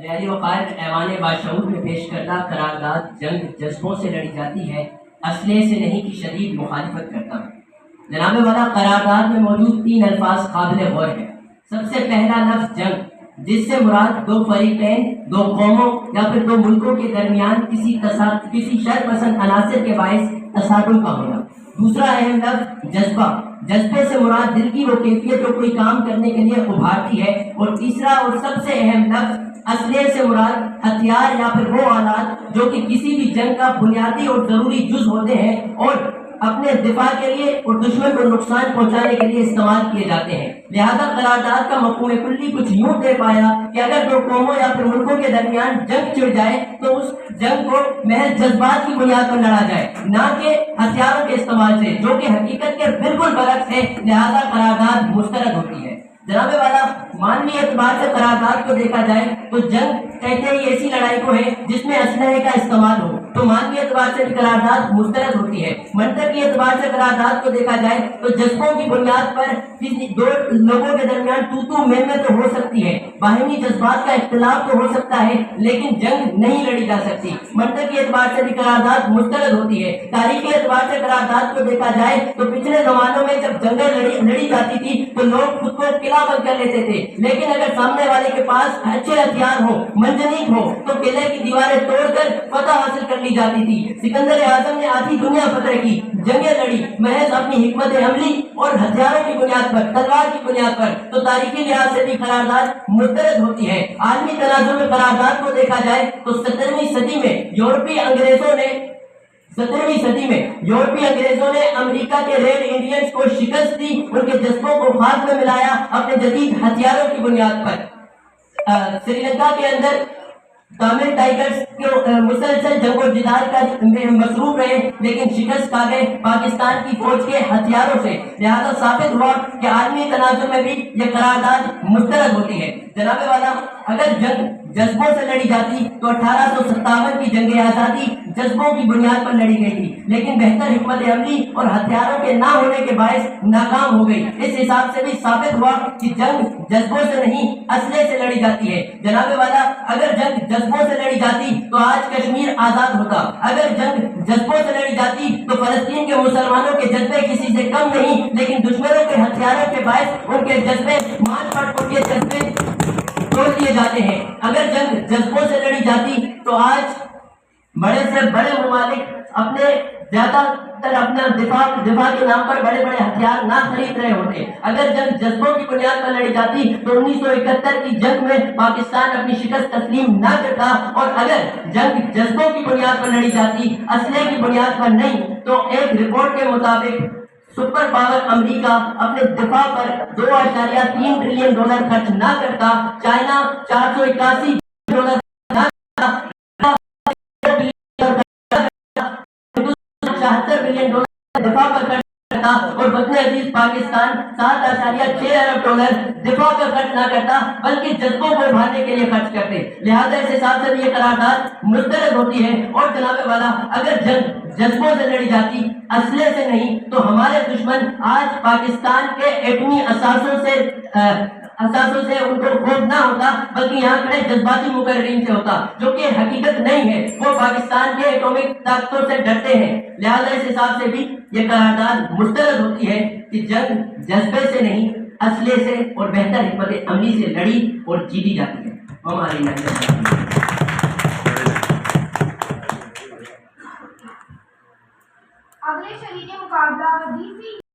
معیاری وقائد ایوان باشعور میں پیش کردہ قرارداد جنگ جذبوں سے لڑی جاتی ہے، اسلحے سے نہیں کی شدید مخالفت کرتا ہوں۔ جناب والا، قرارداد میں موجود 3 الفاظ قابل غور ہیں۔ سب سے پہلا لفظ جنگ، جس سے مراد 2 فریقین، 2 قوموں یا پھر 2 ملکوں کے درمیان کسی شر پسند عناصر کے باعث تصادم کا ہونا۔ دوسرا اہم لفظ جذبہ، جذبے سے مراد دل کی وہ کیفیت جو کوئی کام کرنے کے لیے ابھارتی ہے۔ اور تیسرا اور سب سے اہم لفظ اسلحے سے مراد ہتھیار یا پھر وہ آلات جو کہ کسی بھی جنگ کا بنیادی اور ضروری جز ہوتے ہیں اور اپنے دفاع کے لیے اور دشمن کو نقصان پہنچانے کے لیے استعمال کیے جاتے ہیں۔ لہذا قرارداد کا مفہوم کلی کچھ یوں دے پایا کہ اگر 2 قوموں یا پھر ملکوں کے درمیان جنگ چھڑ جائے تو اس جنگ کو محض جذبات کی بنیاد پر لڑا جائے، نہ کہ ہتھیاروں کے استعمال سے، جو کہ حقیقت کے بالکل برعکس ہے۔ لہذا قرارداد مسترد ہوتی ہے۔ جناب والا، مانوی اعتبار سے قرارداد کو دیکھا جائے تو جنگ کہتے ہیں ایسی لڑائی کو ہے جس میں اسلحے کا استعمال ہو، تو مانوی اعتبار سے بھی قرارداد مسترد ہوتی ہے۔ منطقی اعتبار سے قرارداد کو دیکھا جائے تو جذبوں کی بنیاد پر کسی 2 لوگوں کے درمیان تو میں تو ہو سکتی ہے، باہمی جذبات کا اختلاف تو ہو سکتا ہے، لیکن جنگ نہیں لڑی جا سکتی۔ منطقی اعتبار سے بھی قرارداد مسترد ہوتی ہے۔ تاریخی اعتبار سے قرارداد کو دیکھا جائے تو پچھلے زمانوں میں جب جنگیں لڑی جاتی تھی تو لوگ خود کو قلعہ بند کر لیتے تھے، لیکن اگر سامنے والے کے پاس اچھے ہتھیار ہو، منجنیق ہو، تو قلعے کی دیواریں توڑ کر فتح حاصل کر لی جاتی تھی۔ سکندر اعظم نے آدھی دنیا فتح کی، جنگیں لڑی محض اپنی حکمت عملی اور ہتھیاروں کی بنیاد پر، تلوار کی بنیاد پر۔ تو تاریخی لحاظ سے بھی قرارداد مسترد ہوتی ہے۔ عالمی تناظر میں قرارداد کو دیکھا جائے تو 17ویں صدی میں یورپی انگریزوں نے امریکہ کے ریڈ انڈینز کو شکست دی، ان کے جذبوں کو خاک میں ملایا اپنے جدید ہتھیاروں کی بنیاد پر۔ سری لنکا کے اندر تامل ٹائگرز کو مسلسل جنگ و جدال کا مصروف رہے، لیکن شکست کھا گئے پاکستان کی فوج کے ہتھیاروں سے۔ لہذا ثابت ہوا کہ عالمی تناظر میں بھی یہ قرارداد مسترد ہوتی ہے۔ جناب والا، اگر جنگ جذبوں سے لڑی جاتی تو 1857 کی جنگ آزادی جذبوں کی بنیاد پر لڑی گئی تھی، لیکن بہتر حکمت عملی اور ہتھیاروں کے نہ ہونے کے باعث ناکام ہو گئی۔ اس حساب سے بھی ثابت ہوا کہ جنگ جذبوں سے نہیں اسلحے سے لڑی جاتی ہے۔ جناب والا، اگر جنگ جذبوں سے لڑی جاتی تو آج کشمیر آزاد ہوتا، اگر جنگ جذبوں سے لڑی جاتی تو فلسطین کے مسلمانوں کے جذبے کسی سے کم نہیں، لیکن دشمنوں کے ہتھیاروں کے باعث ان کے جذبے مان پٹ کے جذبے توڑ دیے جاتے ہیں۔ اگر جنگ جذبوں سے لڑی جاتی تو آج بڑے سے بڑے ممالک اپنے زیادہ تر اپنا دفاع کے نام پر بڑے بڑے ہتھیار نہ خرید رہے ہوتے۔ اگر جنگ جذبوں کی بنیاد پر لڑی جاتی تو 1971 کی جنگ میں پاکستان اپنی شکست تسلیم نہ کرتا، اور اگر جنگ جذبوں کی بنیاد پر لڑی جاتی اسلحے کی بنیاد پر نہیں، تو ایک رپورٹ کے مطابق سپر پاور امریکہ اپنے دفاع پر $2.3 ٹریلین خرچ نہ کرتا، چائنا $481 بلین دفاع پر خرچ کرتا، اور وطن عزیز پاکستان $7.6 ارب دفاع پر خرچ نہ کرتا، بلکہ جذبوں کو ابھارنے کے لیے خرچ کرتے۔ لہذا اس حساب سے بھی یہ قرارداد مسترد ہوتی ہے۔ اور جناب والا، اگر جنگ جذبوں سے لڑی جاتی اسلحے سے نہیں تو ہمارے دشمن آج پاکستان کے ایٹمی اثاثوں سے ان کو خوف نہ ہوتا، بلکہ یہاں کھڑے جذباتی مقررین سے ہوتا، جو کہ حقیقت نہیں ہے۔ وہ پاکستان کے ایٹمک طاقتوں سے ڈرتے ہیں۔ لہذا اس حساب سے بھی یہ قرارداد مسترد ہوتی ہے کہ جنگ جذبے سے نہیں اسلحے سے اور بہتر حکمت عملی سے لڑی اور جیتی جاتی ہے۔ ہماری اگلے شریک مقابلہ